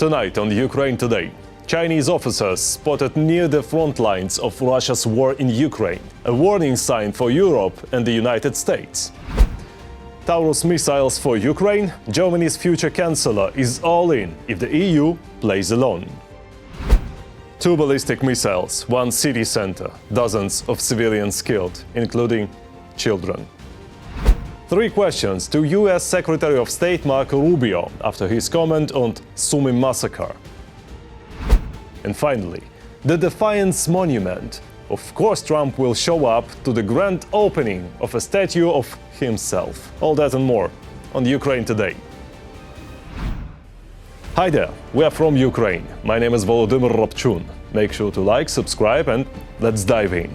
Tonight on Ukraine Today, Chinese officers spotted near the front lines of Russia's war in Ukraine, a warning sign for Europe and the United States. Taurus missiles for Ukraine, Germany's future chancellor is all in if the EU plays alone. 2 ballistic missiles, 1 city center, dozens of civilians killed, including children. 3 questions to US Secretary of State Marco Rubio after his comment on Sumy massacre. And finally, the Defiance Monument. Of course, Trump will show up to the grand opening of a statue of himself. All that and more on Ukraine Today. Hi there, we are from Ukraine. My name is Volodymyr Robchun. Make sure to like, subscribe, and let's dive in.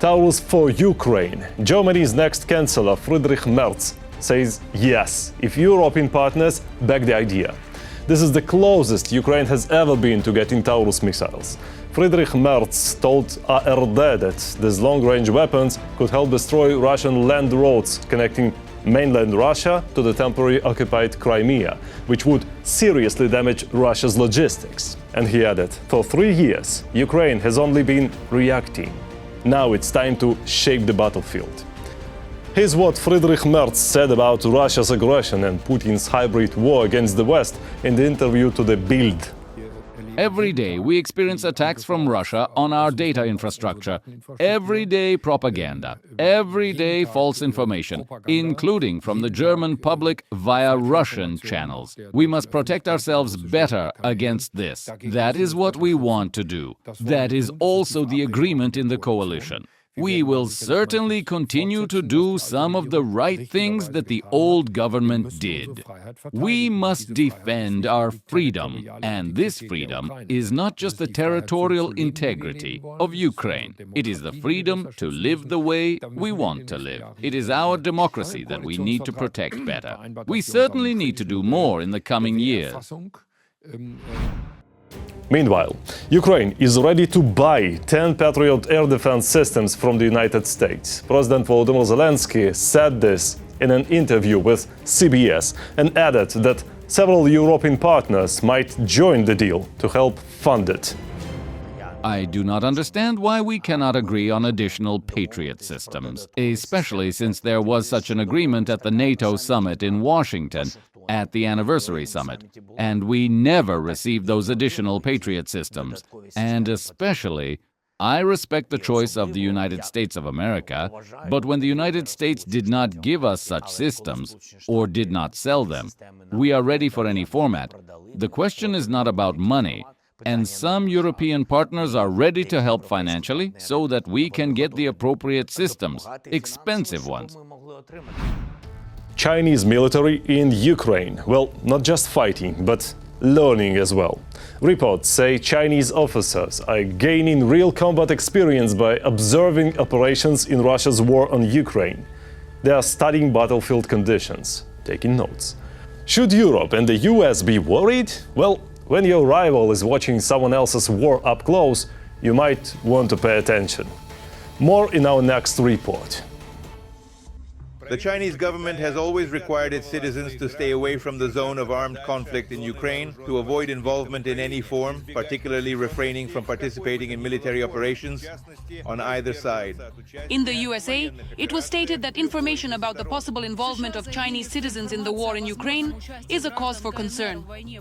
Taurus for Ukraine. Germany's next chancellor, Friedrich Merz, says yes, if European partners back the idea. This is the closest Ukraine has ever been to getting Taurus missiles. Friedrich Merz told ARD that these long-range weapons could help destroy Russian land roads connecting mainland Russia to the temporarily occupied Crimea, which would seriously damage Russia's logistics. And he added, for 3 years, Ukraine has only been reacting. Now it's time to shape the battlefield. Here's what Friedrich Merz said about Russia's aggression and Putin's hybrid war against the West in the interview to the Bild. Every day we experience attacks from Russia on our data infrastructure. Every day propaganda. Every day false information, including from the German public via Russian channels. We must protect ourselves better against this. That is what we want to do. That is also the agreement in the coalition. We will certainly continue to do some of the right things that the old government did. We must defend our freedom, and this freedom is not just the territorial integrity of Ukraine. It is the freedom to live the way we want to live. It is our democracy that we need to protect better. We certainly need to do more in the coming years. Meanwhile, Ukraine is ready to buy 10 Patriot air defense systems from the United States. President Volodymyr Zelensky said this in an interview with CBS and added that several European partners might join the deal to help fund it. I do not understand why we cannot agree on additional Patriot systems, especially since there was such an agreement at the NATO summit in Washington at the anniversary summit, and we never received those additional Patriot systems. And especially, I respect the choice of the United States of America, but when the United States did not give us such systems, or did not sell them, we are ready for any format. The question is not about money, and some European partners are ready to help financially so that we can get the appropriate systems, expensive ones. Chinese military in Ukraine. Well, not just fighting, but learning as well. Reports say Chinese officers are gaining real combat experience by observing operations in Russia's war on Ukraine. They are studying battlefield conditions, taking notes. Should Europe and the US be worried? Well, when your rival is watching someone else's war up close, you might want to pay attention. More in our next report. The Chinese government has always required its citizens to stay away from the zone of armed conflict in Ukraine, to avoid involvement in any form, particularly refraining from participating in military operations on either side. In the USA, it was stated that information about the possible involvement of Chinese citizens in the war in Ukraine is a cause for concern.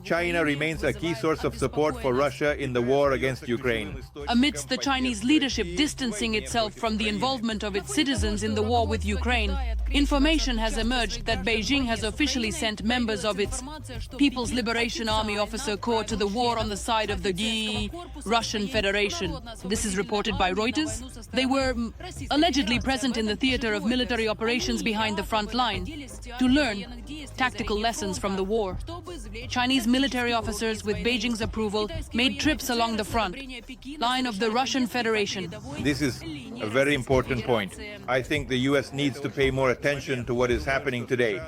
China remains a key source of support for Russia in the war against Ukraine. Amidst the Chinese leadership distancing itself from the involvement of its citizens in the war with Ukraine, information has emerged that Beijing has officially sent members of its People's Liberation Army Officer Corps to the war on the side of the Russian Federation. This is reported by Reuters. They were allegedly present in the theater of military operations behind the front line to learn tactical lessons from the war. Chinese military officers, with Beijing's approval, made trips along the front line of the Russian Federation. This is a very important point. I think the US needs to pay more attention to what is happening today.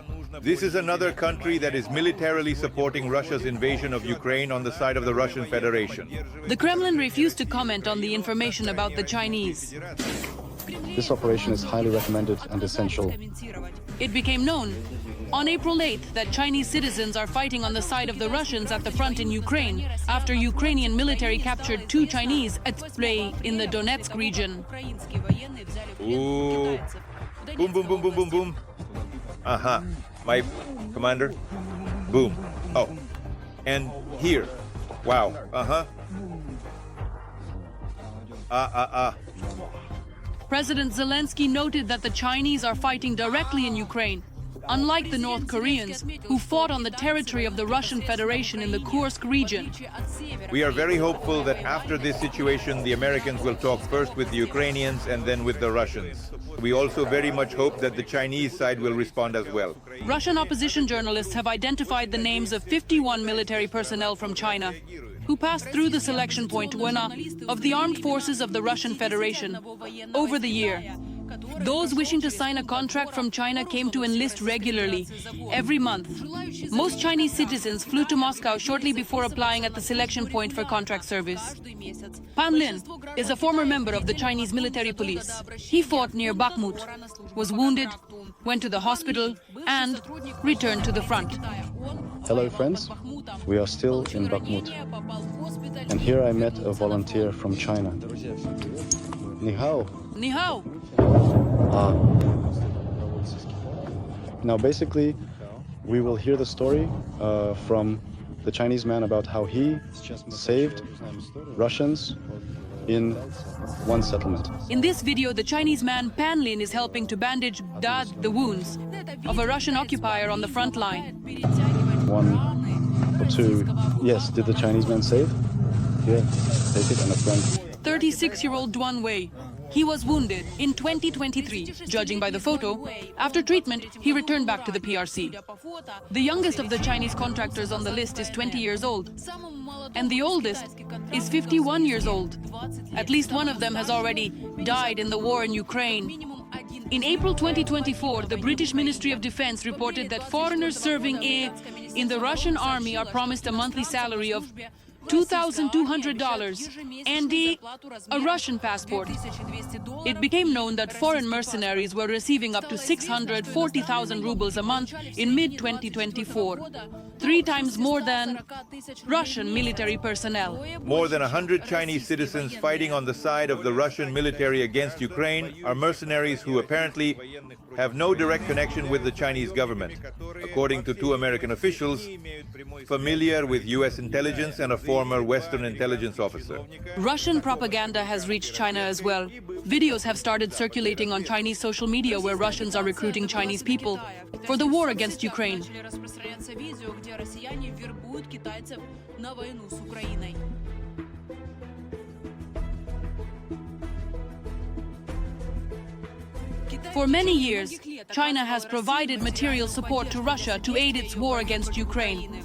This is another country that is militarily supporting Russia's invasion of Ukraine on the side of the Russian Federation. The Kremlin refused to comment on the information about the Chinese. This operation is highly recommended and essential. It became known on April 8th that Chinese citizens are fighting on the side of the Russians at the front in Ukraine after Ukrainian military captured 2 Chinese at play in the Donetsk region. Ooh. Boom, boom, boom, boom, boom, boom. Uh-huh. My commander. Boom. Oh. And here. Wow. Uh-huh. President Zelensky noted that the Chinese are fighting directly in Ukraine, unlike the North Koreans, who fought on the territory of the Russian Federation in the Kursk region. We are very hopeful that after this situation, the Americans will talk first with the Ukrainians and then with the Russians. We also very much hope that the Chinese side will respond as well. Russian opposition journalists have identified the names of 51 military personnel from China who passed through the selection point of the armed forces of the Russian Federation over the year. Those wishing to sign a contract from China came to enlist regularly, every month. Most Chinese citizens flew to Moscow shortly before applying at the selection point for contract service. Pan Lin is a former member of the Chinese military police. He fought near Bakhmut, was wounded, went to the hospital, and returned to the front. Hello friends, we are still in Bakhmut. And here I met a volunteer from China. Ni hao. Ni hao. Now basically, we will hear the story from the Chinese man about how he saved Russians in one settlement. In this video, the Chinese man Pan Lin is helping to bandage the wounds of a Russian occupier on the front line. 1 or 2. Yes, did the Chinese man save? Yeah, take it, and a friend. 36-year-old Duan Wei. He was wounded in 2023, judging by the photo. After treatment, he returned back to the PRC. The youngest of the Chinese contractors on the list is 20 years old, and the oldest is 51 years old. At least one of them has already died in the war in Ukraine. In April 2024, the British Ministry of Defense reported that foreigners serving in the Russian army are promised a monthly salary of $2,200 and a Russian passport. It became known that foreign mercenaries were receiving up to 640,000 rubles a month in mid-2024, 3 times more than Russian military personnel. More than 100 Chinese citizens fighting on the side of the Russian military against Ukraine are mercenaries who apparently have no direct connection with the Chinese government, according to 2 American officials familiar with US intelligence and a former Western intelligence officer. Russian propaganda has reached China as well. Videos have started circulating on Chinese social media where Russians are recruiting Chinese people for the war against Ukraine. For many years, China has provided material support to Russia to aid its war against Ukraine,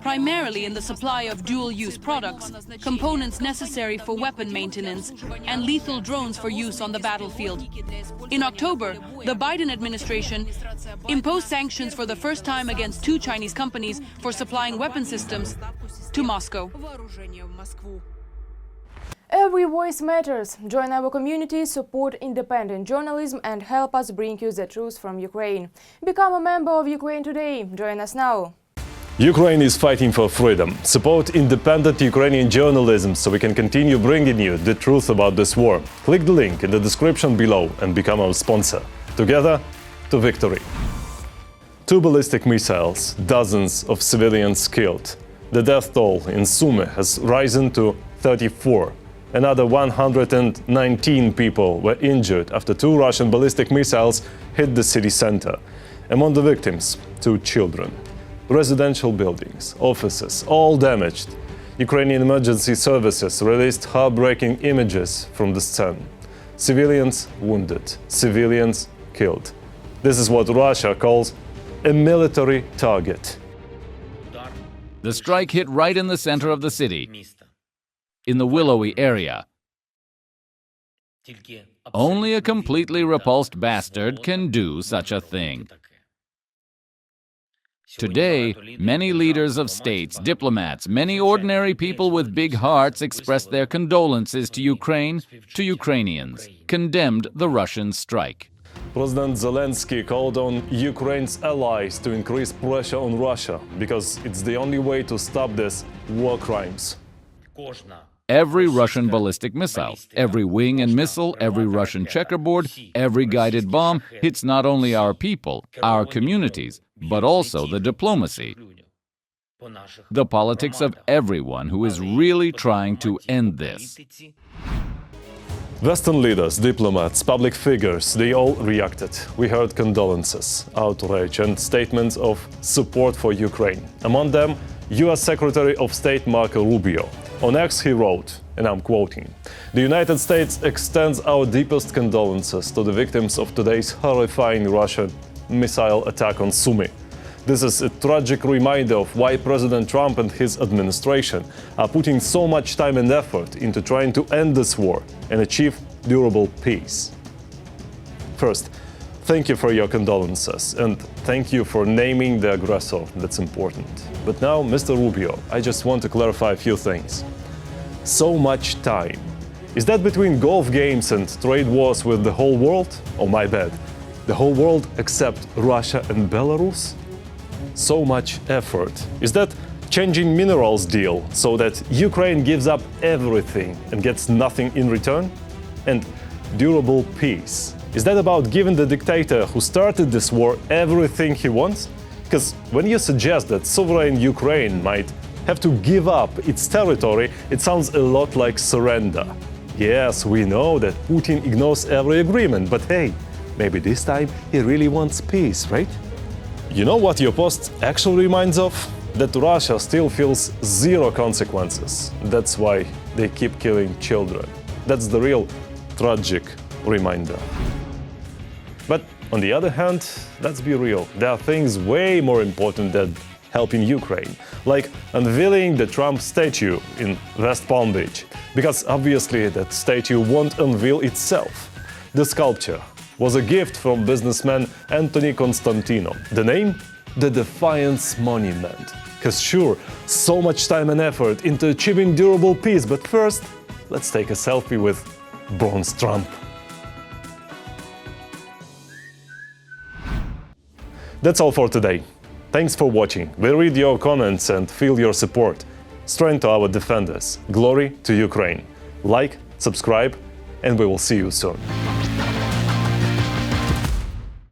primarily in the supply of dual-use products, components necessary for weapon maintenance, and lethal drones for use on the battlefield. In October, the Biden administration imposed sanctions for the first time against 2 Chinese companies for supplying weapon systems to Moscow. Every voice matters. Join our community, support independent journalism and help us bring you the truth from Ukraine. Become a member of Ukraine Today. Join us now. Ukraine is fighting for freedom. Support independent Ukrainian journalism so we can continue bringing you the truth about this war. Click the link in the description below and become our sponsor. Together to victory. 2 ballistic missiles, dozens of civilians killed. The death toll in Sumy has risen to 34. Another 119 people were injured after 2 Russian ballistic missiles hit the city center. Among the victims, 2 children. Residential buildings, offices, all damaged. Ukrainian emergency services released heartbreaking images from the scene. Civilians wounded, civilians killed. This is what Russia calls a military target. The strike hit right in the center of the city, in the Willowy area. Only a completely repulsed bastard can do such a thing. Today, many leaders of states, diplomats, many ordinary people with big hearts expressed their condolences to Ukraine, to Ukrainians, condemned the Russian strike. President Zelensky called on Ukraine's allies to increase pressure on Russia because it's the only way to stop these war crimes. Every Russian ballistic missile, every wing and missile, every Russian checkerboard, every guided bomb hits not only our people, our communities, but also the diplomacy, the politics of everyone who is really trying to end this. Western leaders, diplomats, public figures, they all reacted. We heard condolences, outrage and statements of support for Ukraine. Among them, US Secretary of State Marco Rubio. On X he wrote, and I'm quoting, "The United States extends our deepest condolences to the victims of today's horrifying Russian missile attack on Sumy. This is a tragic reminder of why President Trump and his administration are putting so much time and effort into trying to end this war and achieve durable peace. First, thank you for your condolences, and thank you for naming the aggressor. That's important. But now, Mr. Rubio, I just want to clarify a few things. So much time. Is that between golf games and trade wars with the whole world? Oh, my bad. The whole world except Russia and Belarus? So much effort. Is that changing minerals deal so that Ukraine gives up everything and gets nothing in return? And durable peace. Is that about giving the dictator who started this war everything he wants? Because when you suggest that sovereign Ukraine might have to give up its territory, it sounds a lot like surrender. Yes, we know that Putin ignores every agreement, but hey, maybe this time he really wants peace, right? You know what your post actually reminds of? That Russia still feels zero consequences. That's why they keep killing children. That's the real tragic reminder. But on the other hand, let's be real, there are things way more important than helping Ukraine, like unveiling the Trump statue in West Palm Beach, because obviously that statue won't unveil itself. The sculpture was a gift from businessman Anthony Constantino. The name? The Defiance Monument. Because sure, so much time and effort into achieving durable peace, but first, let's take a selfie with Bronze Trump. That's all for today. Thanks for watching. We read your comments and feel your support. Strength to our defenders. Glory to Ukraine. Like, subscribe, and we will see you soon.